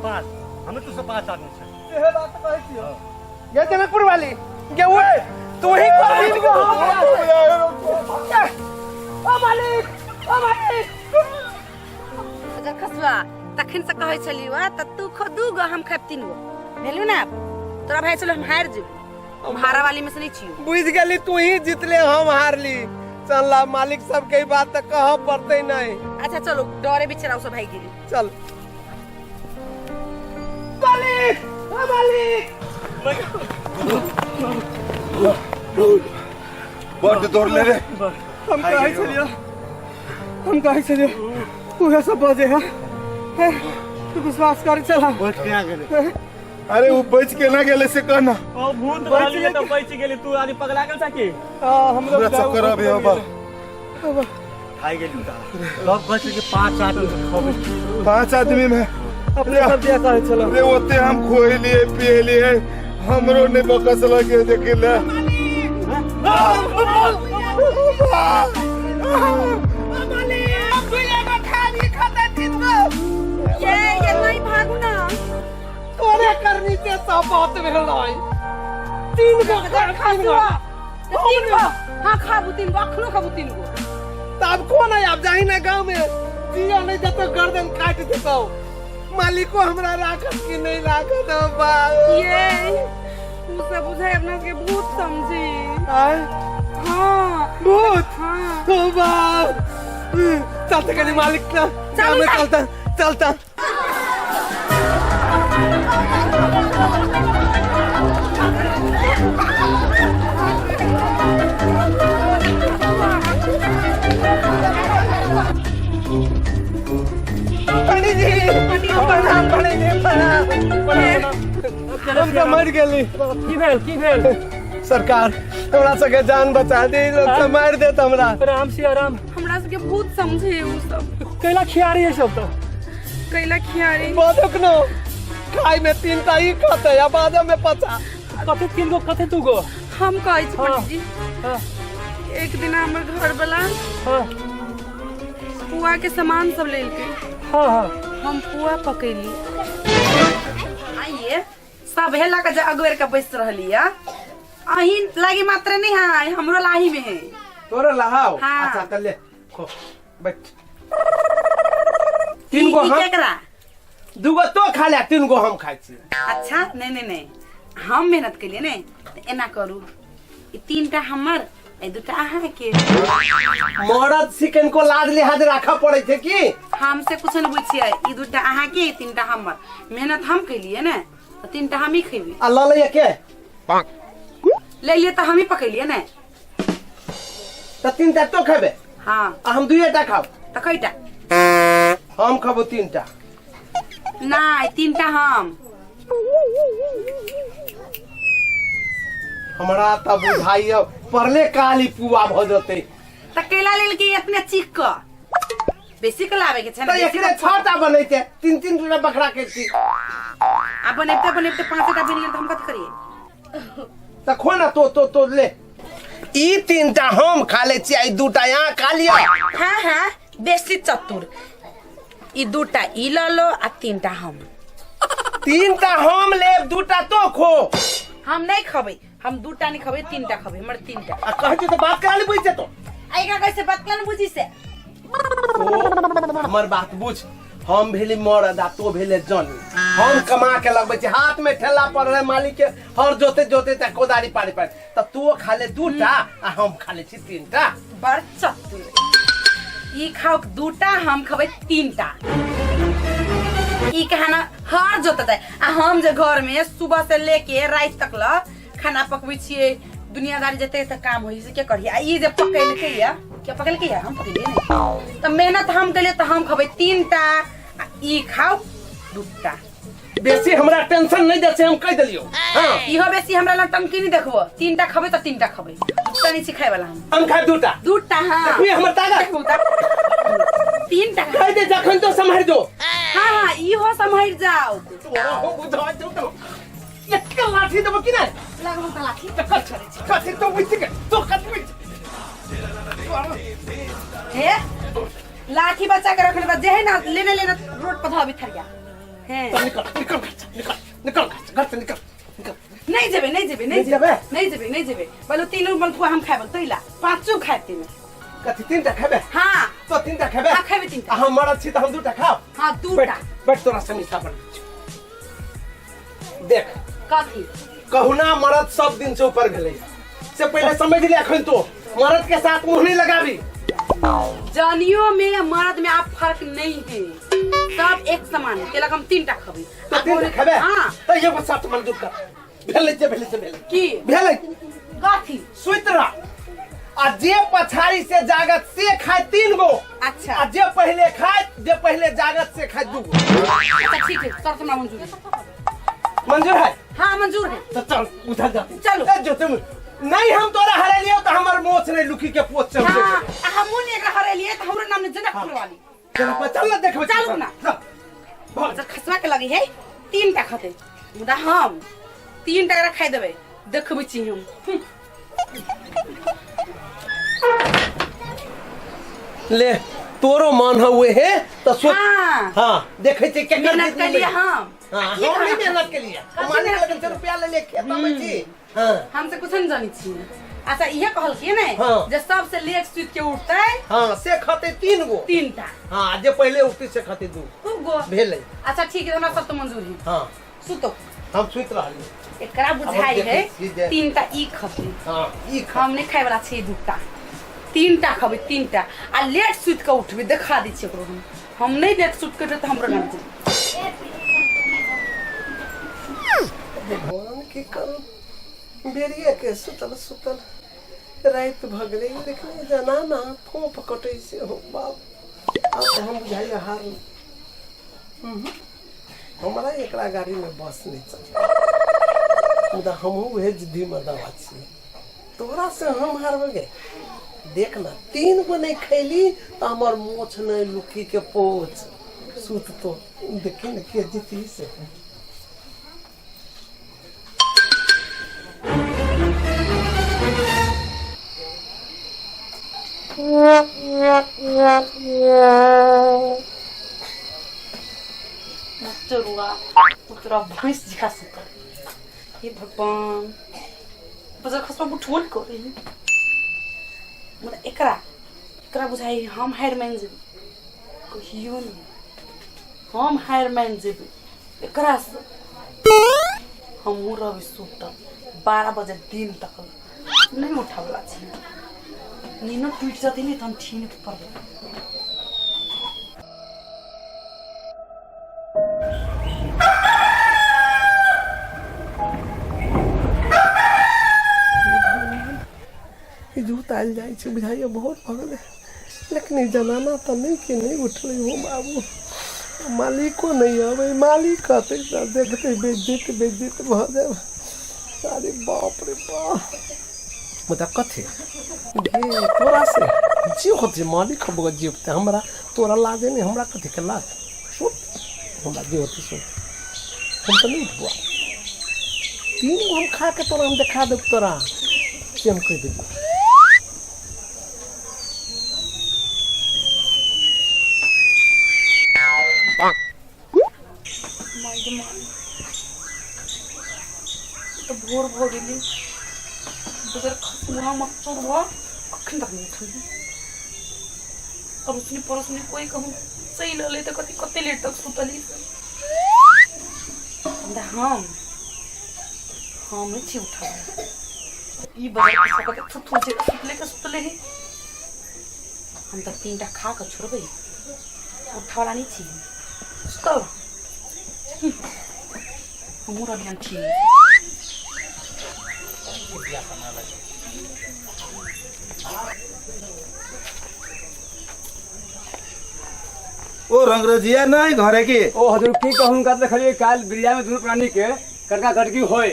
पाँच हमें तुझसे 5 आदमी से ये बात कहै छियो ये जनकपुर वाली ये वो तू ही को ओ मालिक अगर खसवा तखन से कहै छलियो त तू खो 2 गो हम खाब 3 गो भेलु ना तोरा भाई चलो हम हार जेबो हम हारा वाली में से नहीं छियो बुझ गेली तू ही जीतले हम हारली चल मालिक सब के बात त कह पड़ते नहीं अच्छा चलो डरे बिचराउ सब भाई गेली चल मालिक ओ मालिक बड़ तोड़ ले रे हम कहै छलियो उहे सब बजे है तू विश्वास कर चला बैठ के आ गेले अरे वो बच के ना गेले से कहना ओ भूत वाली तो बच गेली तू आदि पगला गेल सकी हम लोग चक्कर अबे बाबा खाई गेली लोग बच के 5 आदमी खबे 5 आदमी में अपने सब दिया कहै चलो रे ओते हम खोए लिए पिए लिए हमरो ने बकस लगे देखले ये नहीं भागू ना तोरे करनी ते सब बात में लड़ाई 3 गो खसवा 3 गो हां खाबू 3 गो अखनो खाबू 3 गो तब कौन है आप जाही ना गांव में जिया नहीं जब गर्दन काट देतो मालिको हमरा राखत की नहीं राखत बा ये तू सब बुझाई अपना के भूत समझी हां भूत हां तो बा चलते कनी मालिक ना चलता पंडित जी प्रणाम मर गेली की भेल सरकार हमरा सके जान बचा दे लोग से मार देत हमरा राम सिया राम हमरा सबके भूत समझे उ सब कैला खियारी है सब तो कैला खियारी बदक नो खाई में 3 ता ही खाते या बाद में 50 कथे 3 गो कथे 2 गो हम कहै छी पंडित जी हां एक दिन हमर घर वाला हां पुआ के सामान सब ले के हां हम पुआ पकैली आइए सब हेला के अगवेर के बैस रहली है अही लागी मात्र नहीं है हमरो लाही में है तोरे लहाओ हाँ। अच्छा कर ले खो बैठ 3 गो हम केकरा 2 गो तो खा ले 3 गो हम खाइ छी अच्छा नहीं हम मेहनत के लिए ने एना करू ई 3टा हमर ए 2टा अहाँ के मरद चिकन को लाद लिहाज रखा पड़े थे की हमसे कुछ न बुझिए ई 2टा अहाँ के 3टा हमर मेहनत हम कैलिए ने तो 3टा हम ही खेबी आ ल ले के ले लिए तो हम ही पकैलिए ने त 3टा तो खेबे हां आ हम 2टा खाब तो कईटा हम खाबो 3टा नहीं 3टा हम हमरा त बुझाई परले काली पुआ भ जते त केला लेल के इतने चीक क बेसी के लावे के छ त एकरे 6टा बनैते 3 टुकड़ा बकरा के छी आ बनैते 5टा बन गेल त हम कथि करिए त खो ना तो ले ई 3टा हम खा ले छी आई 2टा यहां खा लिया हां बेसी चतुर ई 2टा ई ल लो आ 3टा हम 3टा हम ले 2टा तो खो हम नहीं खबै हम 2टा नहीं खबै 3टा खबै हमर 3टा आ कहते तो बात करा ले बुझ जेतो आइगा कैसे बात करन बुझी से हमर बात बुझ हम भेली मरद आ तो भेले जन हम कमा के लगबै छी हाथ में ठेला पर रहे मालिक के हर जोते त कोदारी पारी त तू खा ले 2टा आ हम खा ले छी 3टा बड़ चतुर ई खाओ 2टा हम खबै 3टा ई कहना हर जोते जाए आ हम जे घर में सुबह से लेके रात तक ल खाना पकबै छिए दुनियादारी जते त काम होई से के करिए आ ई जे पकैल के या क्या पकैल के या हम पकैलिए नहीं त मेहनत हम कलिए त हम खबै 3टा आ ई खाओ 2टा बेसी हमरा टेंशन नहीं दे से हम कह देलियो हां इहो बेसी हमरा ला टंकी नहीं देखबो 3टा खबै त 3टा खबै तनी सिखाय वाला हम खाए 2टा हां देखबी हमर ताकत 3टा कह दे जखन तो संभाल दो हां इहो संभाल जाओ तोरा हो बुझा दो एक लाठी देबो कि नहीं लागबो त लाठी त कथि तो बुझ के तो कथि हे लाठी बचा के रखले बा जे है ना लेने रोड पर धाबी थरिया हैं तो निकल निकल निकल निकल घर से निकल निकल नहीं जेबे नहीं जेबे नहीं जेबे नहीं जेबे नहीं जेबे बोलो तीनों मलपुआ हम खाबल तैला पांचों खाते में कथी तीनटा खेबे हां तो तीनटा खेबे हां खाबे तीनटा हम मरद छी त हम दूटा खाओ हां दूटा बैठ तोरा समीसा पर देख कथी कहुना मरद सब दिन से ऊपर गेले से पहले समझ ले अखन तो मरद के साथ मुंह नहीं लगाबी जानियो में मर्द में आप फर्क नहीं है सब एक समान है तेला हम तीनटा खबी तो तीनटा खेबे हां तो एगो साथ मन दूटा भेले की भेले कथी सुतरा आ जे पछाड़ी से जागत से खाए 3 गो अच्छा आ जे पहले जागत से खाए 2 गो अच्छा ठीक है सर तुम्हारा मंजूर है मंजूर है हाँ मंजूर है तो चल उधर जाते चलो जो तुम नहीं हम तोरा हरा लियो तो हमर मोछ नहीं लुकी के पोछ चल हां हम ने एकरा हरे लिए तो हमरो नाम ने जनक फुलवाली चल ना देखबे चल ना बहुत खसवा के लगी है 3टा खाते मुदा हम 3टा एकरा खाइ देबे देखबे छी हम ले तोरो मन हुए है तो सोच हाँ। हां देखे छे के मेहनत के लिए हम हां हम नहीं मेहनत के लिए मालिक लगन रुपया ले खेत में छी हां हमसे कुछ नहीं जानी छी अच्छा ये कहल के ने हाँ। जे सबसे लेट सुत के उठतै हां से खाते 3 गो 3टा हां जे पहले उठती से खाते 2 गो भेले अच्छा ठीक है हमरा सब तो मंजूर है हां सुतो हम सुत रहली एकरा बुझाई है देखै छी 3टा ई खते हां ई हम नहीं खाए वाला छे 2टा 3टा खबे 3टा आ लेट सुत के उठबे देखा दी छी ओकरो हम नहीं लेट सुत के तो हमरो नाम भगवान की करू बेरिया के सुतल रात भगले देखने जाना ना फोप कटै से हो बाप अब तो हम बुझाइए हार हमारा एकरा गाड़ी में बस नहीं चल मुदा हम उहे जिद्दी मर्दवा छी तोरा से हम हारबे गे देख ना 3 गो नहीं खैली तो हमर मोछ नहीं लुकी के पोछ सुत तो देखी न के जीती से चरुआ पुत्रा भैंस जिका सुता हे भगवान बजार खसमा बुठवन को रही मतलब एकरा बुझाई हम हायर मैन जेबे कहियो नहीं हम हायर मैन जेबे एकरा से हम रवि सुतल 12 बजे दिन तक नहीं उठावला छी नीनो टूट जाती नहीं तो हम ठीन पर जूत आयल जाए छे बुझाइए बहुत भगले लेकिन जनाना तो नहीं कि नहीं उठले हो बाबू मालिको नहीं आवे मालिक कहते देखते बेइज्जत भ जाए अरे बाप रे बाप मुदा कथे ढे तोरा से जी होते मालिक खब जीवते हमरा तोरा लागे नहीं हमरा कथे के लाग सुत हमरा जी होते सुत हम तो नहीं हुआ 3 गो हम खा के तोरा हम दिखा देब तोरा से हम कह देब तो भोर भो गेली बजार खसुआ मच्छर हुआ अखन तक नहीं उठल अब उसने परस में कोई कहूँ सही लले तो कते लेट तक सुतली हम छी उठा ई बजार के सकते थुथु से सुतले के सुतले ही हम तो 3टा खा के छोड़बे उठावला नहीं छी सुतल हमू रबियन छी ओ रंगरजिया नहीं घरे की ओ हजूर की कहूं का देखलिए काल बिरिया में दुनु प्राणी के करका गटकी होय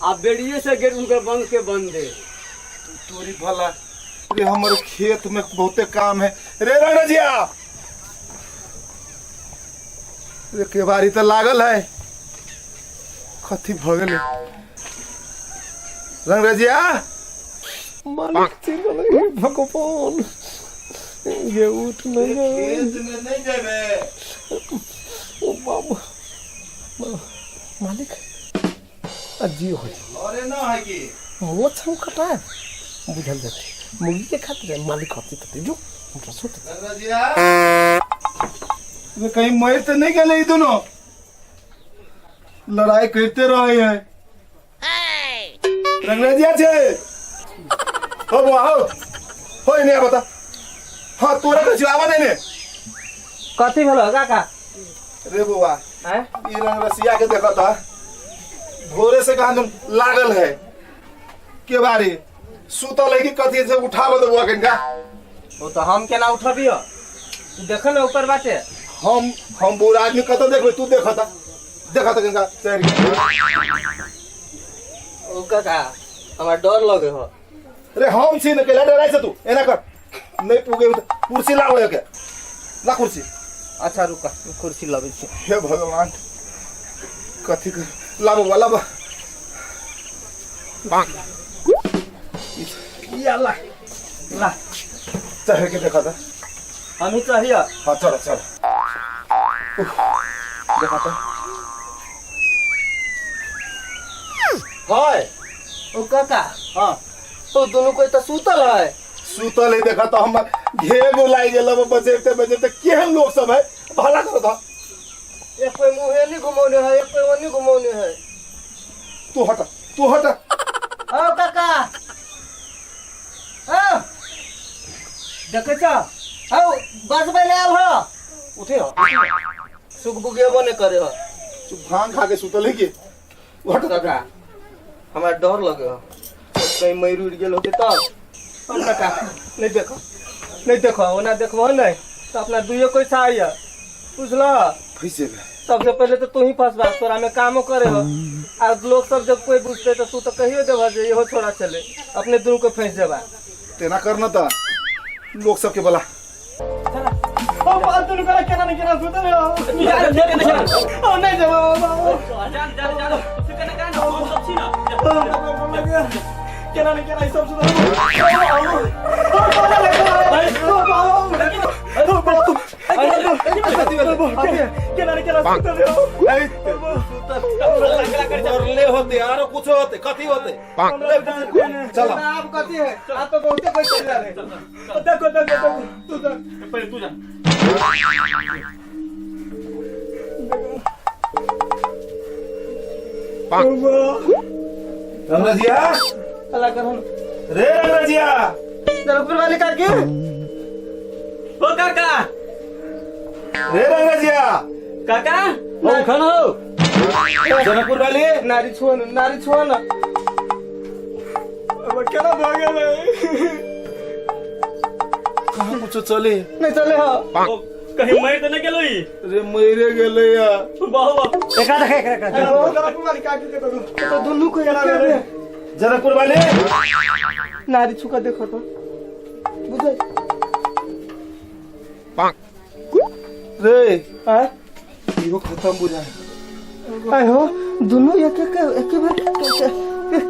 आ बेड़िए से गेट उनकर बंद के बंद दे तोरी भला रे हमर खेत में बहुते काम है रे रंगरजिया रे केवारी तो लागल है कथी भ गेले रंगरजिया मालिक चिल्ला भगवान ये उठ नहीं खेत में नहीं जाबे ओ बाबू मालिक अजी हो अरे ना है कि मोछ हम कटाए बुझल जाते मुर्गी के खातिर मालिक खातिर तो जो हमरा सोच रंगरजिया वे कहीं मर तो नहीं गए ई दोनों लड़ाई करते रहे हैं रंगरजिया छे हो आओ हो नहीं बता हाँ तोरा तो जवाब नहीं ने कथी भेलो काका रे बुआ हैं ई रंगरसिया के देखा था भोरे से कहां तुम लागल है के बारे सुतल है कि कथी से उठाव दे बुआ कनका वो तो हम केना उठबियो देखो ना ऊपर बाटे हम बूढ़ आदमी कत देखबे तू देखा था कनका चढ़ के ओ काका हमरा डर लगे हो रे हम छी न केला डराय से तू एना कर नहीं पुगे कुर्सी लाओ के ला कुर्सी अच्छा रुका कुर्सी लबे छी हे भगवान कथी कर लाबो वाला बा या ला चढ़ के देखा था हम ही चाहिए हाँ चलो देखा था हाय ओ काका हाँ तो दोनों कोई तो सूतल है सुतल है देखा तो हम घेर बुलाई गेल बजेते केहन लोग सब है भला करो था एक कोई मुंह नहीं घुमौने है एक कोई नहीं घुमौने है तू हटा ओ काका ओ देखे छ ओ बजबे ले आल हो उठे हो सुख बुगे बने करे हो तू भांग खा के सुतल है कि हट काका हमरा डर लगे हो कहीं मर उड़ गेल होते तब हम काका नहीं देखो ओना देखबो नहीं तो अपना दुइयो कोई चाहिए बुझलो फैसे सबसे पहले तो तू ही फंसबा तोरा में कामो करे हो और लोग सब जब कोई पूछते तो तू तो कहियो देबा जे इहो छोड़ा चले अपने दोनों को फंस जाबा तेना करना था लोग सबके भला ओ फालतू निकला केना नहीं केना सुतले हो ओ नहीं जाबा जा तू केना कान हो सब छी ना केना नहीं केना सब सुतले ले होते यार कुछ होते कथी होते चलो आप कथी है आप तो बहुते कोई चल रहे देखो तू पहले तू जा रंगरजिया अल्लाह करो रे रंगरजिया ऊपर वाले काके ओ काका रे रंगरजिया काका हो खाना हो जनकपुर वाली नारी छुआ ना अब केना भागे ले कहां कुछ चले नहीं चले हो कहीं मर तो नहीं गेलो ई रे मरे गेले या बाबा एका देखे एकरा जनकपुर वाली काके देखो तो दोनों को गेला रे जनकपुर वाली नारी छुका देखो तो बुझे रे हां इहो खत्म बुझा आय हो दोनों एक बार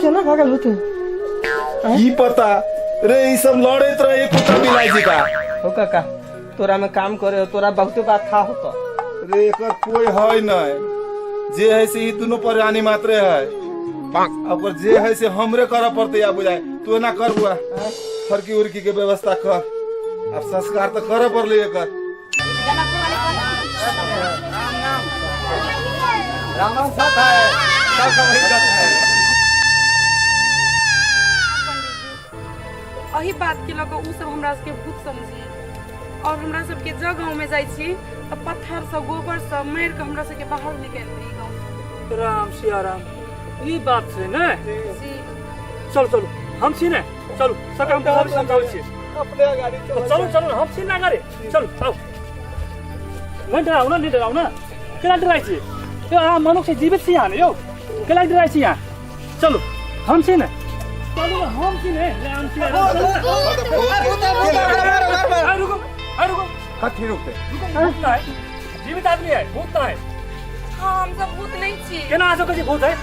केना भागल होते की पता रे ई सब लड़त रहे कुत्ता बिलाई जी का हो काका तोरा में काम करे हो तोरा बहुत बात था होता रे एकर कोई है नहीं जे है से ई दोनों प्राणी मात्र है अब जे है से हमरे करे पड़ते या बुझाए तू ना कर बुआ फरकी उर्की के व्यवस्था कर अब संस्कार तो करे पड़ले एकर राम साथ है सब समझ है अही बात के लग उ सब हमरा सबके भूत समझी और हमरा सबके जगह में जाई छी तो पत्थर से गोबर से मार के हमरा सबके बाहर निकाल दी गांव राम सिया राम ई बात से ने जी चलो हम छी ने चलो सकम सब समझाउ छी अपने गाड़ी चलो हम छी ना करे चलो नहीं डराओ ना केला डराई छी यो आ मनुष्य जीवित छी यहाँ यो केला डराई छी यहाँ चलो हम छी ने चलो हम छी ने राम सिया राम रुको कथी रुकते भूत है जीवित आदमी है भूत है हम सब भूत नहीं छी केना आजो कजी भूत है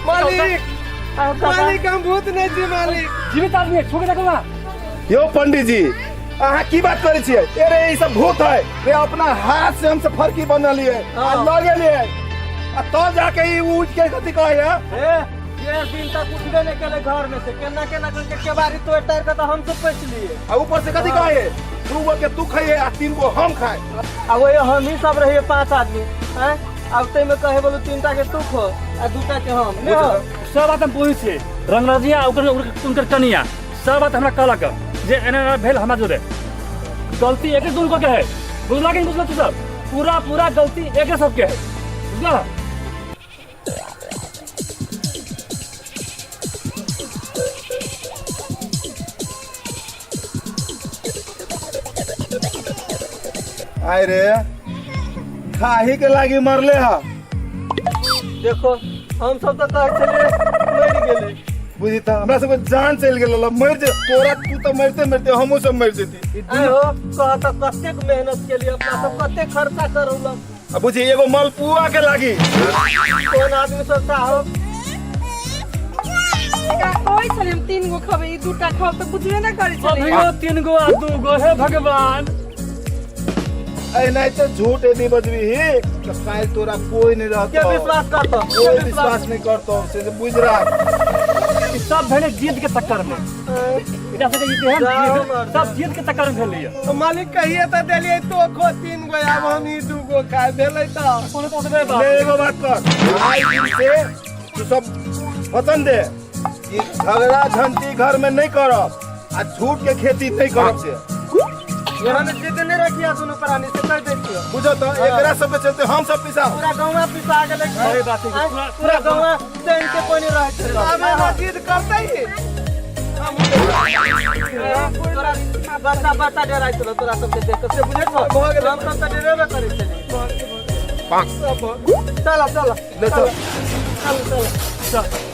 मालिक हम भूत नहीं छी मालिक जीवित आदमी है छोके देखो ना यो पंडित जी अहाँ की बात करे छियै अरे ई सब भूत है रे अपना हाथ से हम सब फरकी बनलिए आ लगे लिए तो जाके ही उठ के कथी कहे ये दिन तक उठबे नहीं केले घर में से केना केना करके केवारी तोड़ तार के तो हम सब पैस लिए आ ऊपर से कथी कहे 2 गो के तू खाइए आ 3 गो हम खाए आ वो हम ही सब रहिए 5 आदमी हैं अब ते में कहे बोलो 3टा के तू खो आ 2टा के हम नहीं हो सब बात हम पूछे छे रंगराजिया उनकर कनिया सब बात हमरा कहलक जे एना भेल हमरा जोरे गलती एक दूर को के है बुझला कि बुझला तू सब पूरा गलती एक सब के है बुझला आय रे खाही के लागी मरले हा देखो हम सब तो कहे चले मर गेले बुझी था हमरा सब जान चल गेल मर जे तोरा तू तो मरते हमहू सब मर जेती आए हो कह तो कते मेहनत के लिए अपना सब कते खर्चा करौला अब बुझी एगो मलपुआ के लागी कौन आदमी सब हो कोई चले हम 3 गो खबे ई 2टा खाओ तो बुझबे ना करी चले अभियो 3 गो आ 2 गो हे भगवान ऐ नहीं तो झूठ यदि बजबी ही तो शायद तोरा कोई नहीं रहता के विश्वास करतो कोई विश्वास नहीं करतो से बुझ रहा ई सब भेले जीत के चक्कर में इधर से जीते हैं सब जीत के चक्कर में भेलिए तो मालिक कहिए तो देलिए तो खो 3 गो अब हम ही 2 गो खाए भेलै तो कोनो तो दे बात ले एगो बात कर आज दिन से तू सब वतन दे कि झगड़ा झंटी घर में नहीं करब आ झूठ के खेती नहीं करब से यहाँ में जितने रखिया सुनो प्राणी से कर देतियो बुझो तो एकरा सब पे चलते हम सब पिसा पूरा गांव पिसा गेले सही बात है पूरा गांव चैन के कोई नहीं रहे छै अबे मस्जिद करते ही तोरा बता डराई चलो तोरा सब के देख के बुझे छो हम सब तो डरेबे करे छली पाँच चलो चलो ले चल चलो चलो